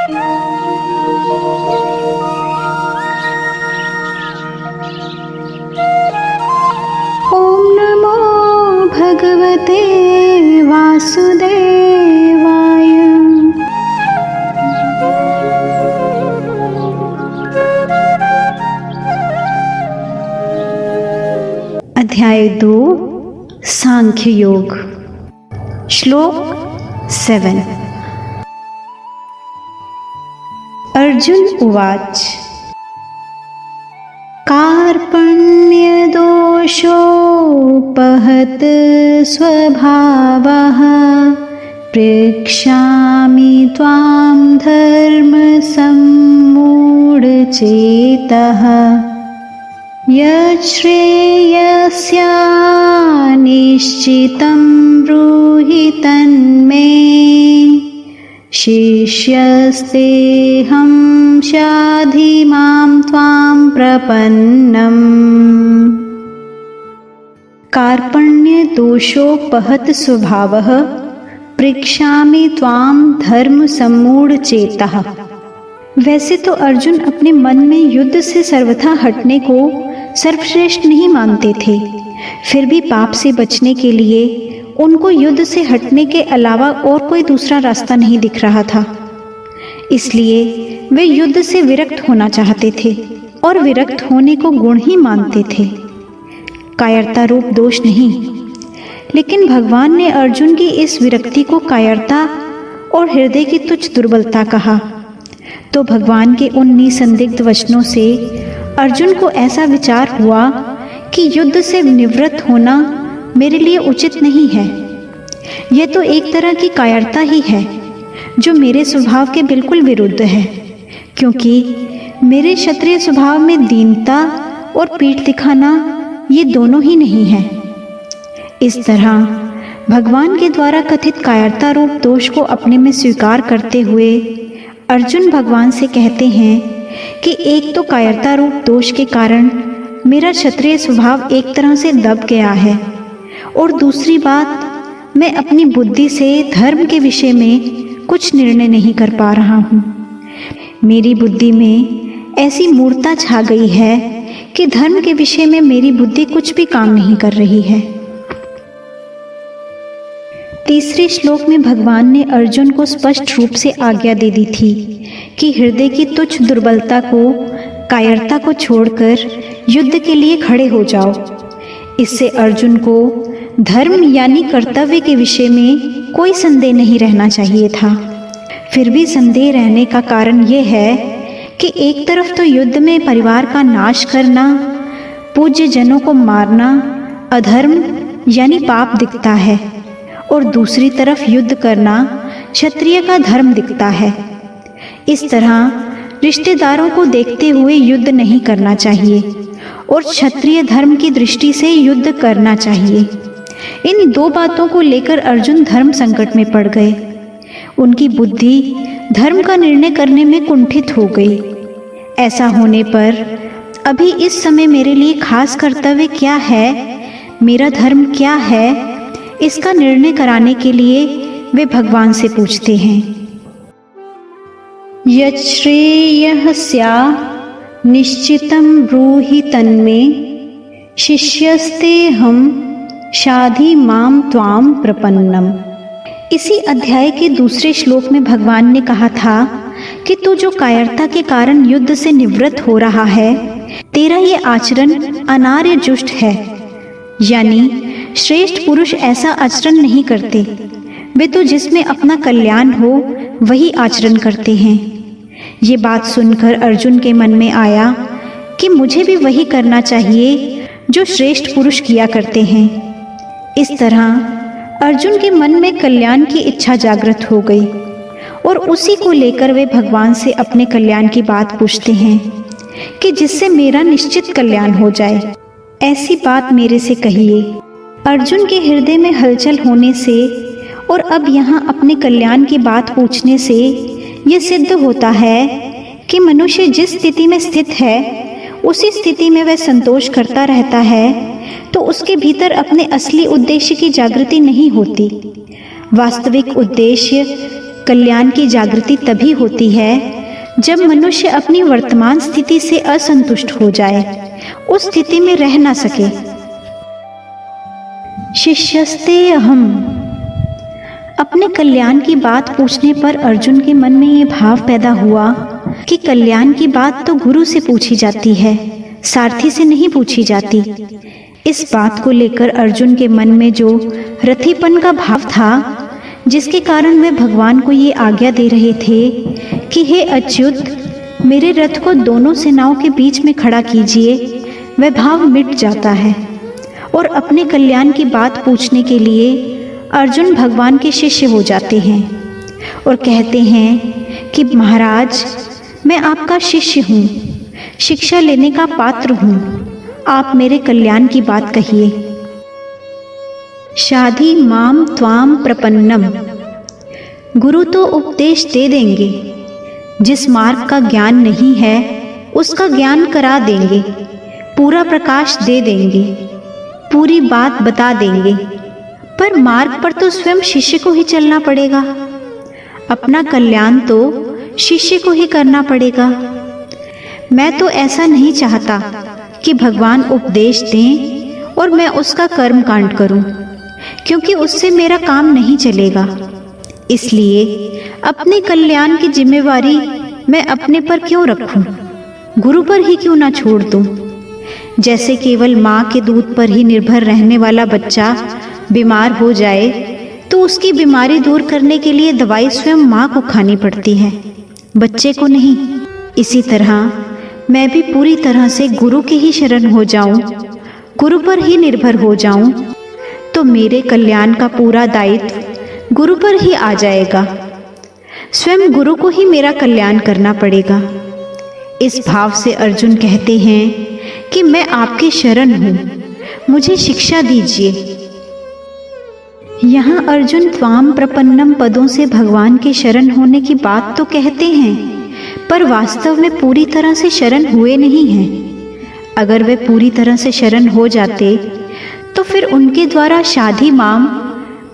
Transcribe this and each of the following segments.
ओम नमो भगवते वासुदेवाय। अध्याय 2 सांख्य योग। श्लोक 7। अर्जुन उवाच कार्पण्यदोषोपहत स्वभावः पृच्छामि त्वां धर्मसम्मूढचेतः यच्छ्रेयस्यानिश्चितं ब्रूहि तन्मे शिष्यस्तेऽहं शाधि मां त्वां प्रपन्नम्। कार्पण्य दोषोपहत स्वभावः पृच्छामि त्वां धर्म सम्मूढ़ चेतः। वैसे तो अर्जुन अपने मन में युद्ध से सर्वथा हटने को सर्वश्रेष्ठ नहीं मानते थे, फिर भी पाप से बचने के लिए उनको युद्ध से हटने के अलावा और कोई दूसरा रास्ता नहीं दिख रहा था। इसलिए वे युद्ध से विरक्त होना चाहते थे और विरक्त होने को गुण ही मानते थे, कायरता रूप दोष नहीं। लेकिन भगवान ने अर्जुन की इस विरक्ति को कायरता और हृदय की तुच्छ दुर्बलता कहा, तो भगवान के उन निसंदिग्ध वचनों से अर्जुन को ऐसा विचार हुआ कि युद्ध से निवृत्त होना मेरे लिए उचित नहीं है। यह तो एक तरह की कायरता ही है जो मेरे स्वभाव के बिल्कुल विरुद्ध है, क्योंकि मेरे क्षत्रिय स्वभाव में दीनता और पीठ दिखाना ये दोनों ही नहीं है। इस तरह भगवान के द्वारा कथित कायरता रूप दोष को अपने में स्वीकार करते हुए अर्जुन भगवान से कहते हैं कि एक तो कायरता रूप दोष के कारण मेरा क्षत्रिय स्वभाव एक तरह से दब गया है, और दूसरी बात मैं अपनी बुद्धि से धर्म के विषय में कुछ निर्णय नहीं कर पा रहा हूँ। मेरी बुद्धि में ऐसी मूर्खता छा गई है कि धर्म के विषय में मेरी बुद्धि कुछ भी काम नहीं कर रही है। तीसरे श्लोक में भगवान ने अर्जुन को स्पष्ट रूप से आज्ञा दे दी थी कि हृदय की तुच्छ दुर्बलता को, कायरता को छोड़कर युद्ध के लिए खड़े हो जाओ। इससे अर्जुन को धर्म यानी कर्तव्य के विषय में कोई संदेह नहीं रहना चाहिए था। फिर भी संदेह रहने का कारण यह है कि एक तरफ तो युद्ध में परिवार का नाश करना, पूज्य जनों को मारना अधर्म यानी पाप दिखता है, और दूसरी तरफ युद्ध करना क्षत्रिय का धर्म दिखता है। इस तरह रिश्तेदारों को देखते हुए युद्ध नहीं करना चाहिए और क्षत्रिय धर्म की दृष्टि से युद्ध करना चाहिए। इन दो बातों को लेकर अर्जुन धर्म संकट में पड़ गए। उनकी बुद्धि धर्म का निर्णय करने में कुंठित हो गई। ऐसा होने पर अभी इस समय मेरे लिए खास कर्तव्य क्या है, मेरा धर्म क्या है, इसका निर्णय कराने के लिए वे भगवान से पूछते हैं। यच्छ्रेयः स्यात् निश्चितं ब्रूहि तन्मे शिष्यस्तेऽहं शाधि मां त्वां प्रपन्नम। इसी अध्याय के दूसरे श्लोक में भगवान ने कहा था कि तू जो कायरता के कारण युद्ध से निवृत्त हो रहा है, तेरा ये आचरण अनार्य जुष्ट है, यानी श्रेष्ठ पुरुष ऐसा आचरण नहीं करते। वे तो जिसमें अपना कल्याण हो वही आचरण करते हैं। ये बात सुनकर अर्जुन के मन में आया कि मुझे भी वही करना चाहिए जो श्रेष्ठ पुरुष किया करते हैं। इस तरह अर्जुन के मन में कल्याण की इच्छा जागृत हो गई और उसी को लेकर वे भगवान से अपने कल्याण की बात पूछते हैं कि जिससे मेरा निश्चित कल्याण हो जाए, ऐसी बात मेरे से कहिए। अर्जुन के हृदय में हलचल होने से और अब यहाँ अपने कल्याण की बात पूछने से यह सिद्ध होता है कि मनुष्य जिस स्थिति में स्थित है उसी स्थिति में वह संतोष करता रहता है, तो उसके भीतर अपने असली उद्देश्य की जागृति नहीं होती। वास्तविक उद्देश्य कल्याण की जागृति तभी होती है जब मनुष्य अपनी वर्तमान स्थिति से असंतुष्ट हो जाए, उस स्थिति में रह ना सके। शिष्यस्ते अहम। अपने कल्याण की बात पूछने पर अर्जुन के मन में ये भाव पैदा हुआ कि कल्याण की बात तो गुरु से पूछी जाती है, सारथी से नहीं पूछी जाती। इस बात को लेकर अर्जुन के मन में जो रथिपन का भाव था, जिसके कारण वे भगवान को ये आज्ञा दे रहे थे कि हे अच्युत, मेरे रथ को दोनों सेनाओं के बीच में खड़ा कीजिए, वह भाव मिट जाता है और अपने कल्याण की बात पूछने के लिए अर्जुन भगवान के शिष्य हो जाते हैं और कहते हैं कि महाराज, मैं आपका शिष्य हूँ, शिक्षा लेने का पात्र हूँ, आप मेरे कल्याण की बात कहिए। शाधि माम त्वाम प्रपन्नम। गुरु तो उपदेश दे देंगे, जिस मार्ग का ज्ञान नहीं है उसका ज्ञान करा देंगे, पूरा प्रकाश दे देंगे, पूरी बात बता देंगे, पर मार्ग पर तो स्वयं शिष्य को ही चलना पड़ेगा। अपना कल्याण तो शिष्य को ही करना पड़ेगा। मैं तो ऐसा नहीं चाहता कि भगवान उपदेश दें और मैं उसका कर्म कांड करूं, क्योंकि उससे मेरा काम नहीं चलेगा। इसलिए अपने कल्याण की जिम्मेवारी मैं अपने पर क्यों रखूं, गुरु पर ही क्यों ना छोड़ दूं। जैसे केवल माँ के दूध पर ही निर्भर रहने वाला बच्चा बीमार हो जाए तो उसकी बीमारी दूर करने के लिए दवाई स्वयं माँ को खानी पड़ती है, बच्चे को नहीं। इसी तरह मैं भी पूरी तरह से गुरु के ही शरण हो जाऊं, गुरु पर ही निर्भर हो जाऊं, तो मेरे कल्याण का पूरा दायित्व गुरु पर ही आ जाएगा। स्वयं गुरु को ही मेरा कल्याण करना पड़ेगा। इस भाव से अर्जुन कहते हैं कि मैं आपकी शरण हूँ, मुझे शिक्षा दीजिए। यहाँ अर्जुन त्वाम प्रपन्नम पदों से भगवान के शरण होने की बात तो कहते हैं, पर वास्तव में पूरी तरह से शरण हुए नहीं हैं। अगर वे पूरी तरह से शरण हो जाते तो फिर उनके द्वारा शाधि माम,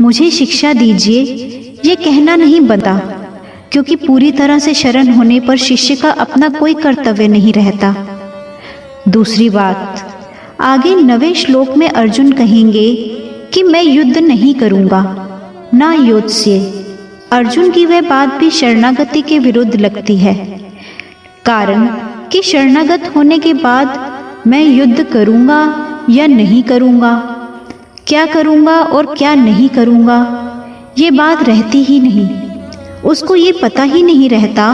मुझे शिक्षा दीजिए, ये कहना नहीं बनता, क्योंकि पूरी तरह से शरण होने पर शिष्य का अपना कोई कर्तव्य नहीं रहता। दूसरी बात, आगे 9वें श्लोक में अर्जुन कहेंगे कि मैं युद्ध नहीं करूंगा, ना युद्ध से। अर्जुन की वह बात भी शरणागति के विरुद्ध लगती है, कारण कि शरणागत होने के बाद मैं युद्ध करूंगा या नहीं करूंगा, क्या करूंगा और क्या नहीं करूंगा, ये बात रहती ही नहीं। उसको ये पता ही नहीं रहता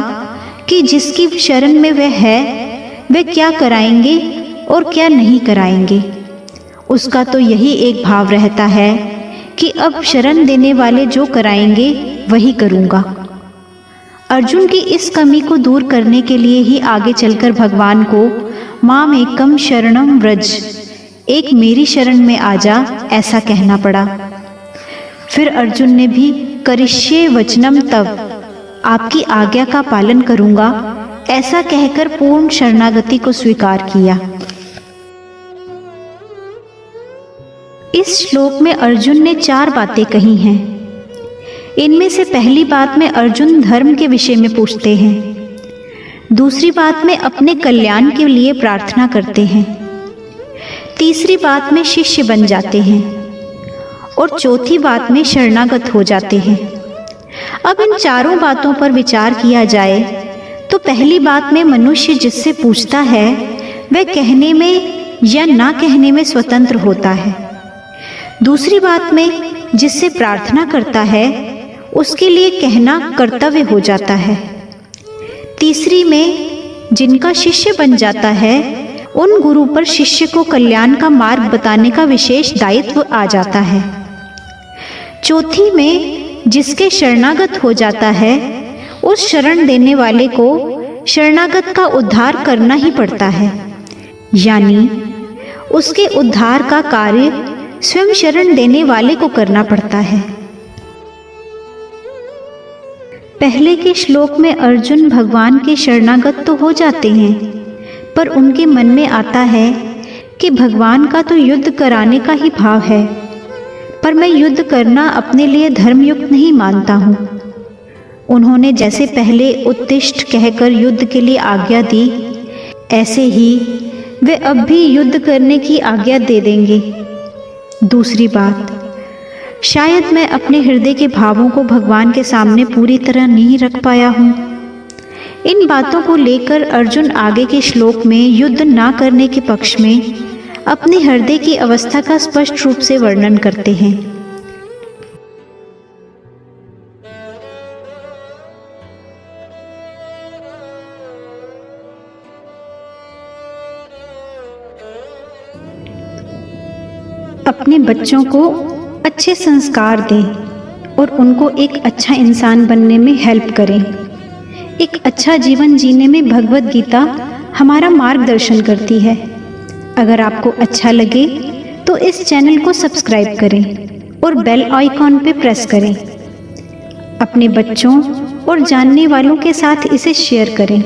कि जिसकी शरण में वह है वे क्या कराएंगे और क्या नहीं कराएंगे। उसका तो यही एक भाव रहता है कि अब शरण देने वाले जो कराएंगे वही करूंगा। अर्जुन की इस कमी को दूर करने के लिए ही आगे चलकर भगवान को माम एकम शरणम व्रज, एक मेरी शरण में आ जा, ऐसा कहना पड़ा। फिर अर्जुन ने भी करिष्ये वचनम तव, आपकी आज्ञा का पालन करूंगा, ऐसा कहकर पूर्ण शरणागति को स्वीकार किया। इस श्लोक में अर्जुन ने 4 बातें कही हैं। इनमें से पहली बात में अर्जुन धर्म के विषय में पूछते हैं, दूसरी बात में अपने कल्याण के लिए प्रार्थना करते हैं, तीसरी बात में शिष्य बन जाते हैं और चौथी बात में शरणागत हो जाते हैं। अब इन चारों बातों पर विचार किया जाए तो पहली बात में मनुष्य जिससे पूछता है वह कहने में या ना कहने में स्वतंत्र होता है। दूसरी बात में जिससे प्रार्थना करता है उसके लिए कहना कर्तव्य हो जाता है। तीसरी में जिनका शिष्य बन जाता है उन गुरु पर शिष्य को कल्याण का मार्ग बताने का विशेष दायित्व आ जाता है। चौथी में जिसके शरणागत हो जाता है उस शरण देने वाले को शरणागत का उद्धार करना ही पड़ता है, यानी उसके उद्धार का कार्य स्वयं शरण देने वाले को करना पड़ता है। पहले के श्लोक में अर्जुन भगवान के शरणागत तो हो जाते हैं, पर उनके मन में आता है कि भगवान का तो युद्ध कराने का ही भाव है, पर मैं युद्ध करना अपने लिए धर्मयुक्त नहीं मानता हूँ। उन्होंने जैसे पहले उत्तिष्ठ कहकर युद्ध के लिए आज्ञा दी, ऐसे ही वे अब भी युद्ध करने की आज्ञा दे देंगे। दूसरी बात, शायद मैं अपने हृदय के भावों को भगवान के सामने पूरी तरह नहीं रख पाया हूँ। इन बातों को लेकर अर्जुन आगे के श्लोक में युद्ध ना करने के पक्ष में अपने हृदय की अवस्था का स्पष्ट रूप से वर्णन करते हैं। अपने बच्चों को अच्छे संस्कार दें और उनको एक अच्छा इंसान बनने में हेल्प करें। एक अच्छा जीवन जीने में भगवत गीता हमारा मार्गदर्शन करती है। अगर आपको अच्छा लगे तो इस चैनल को सब्सक्राइब करें और बेल आइकॉन पे प्रेस करें। अपने बच्चों और जानने वालों के साथ इसे शेयर करें।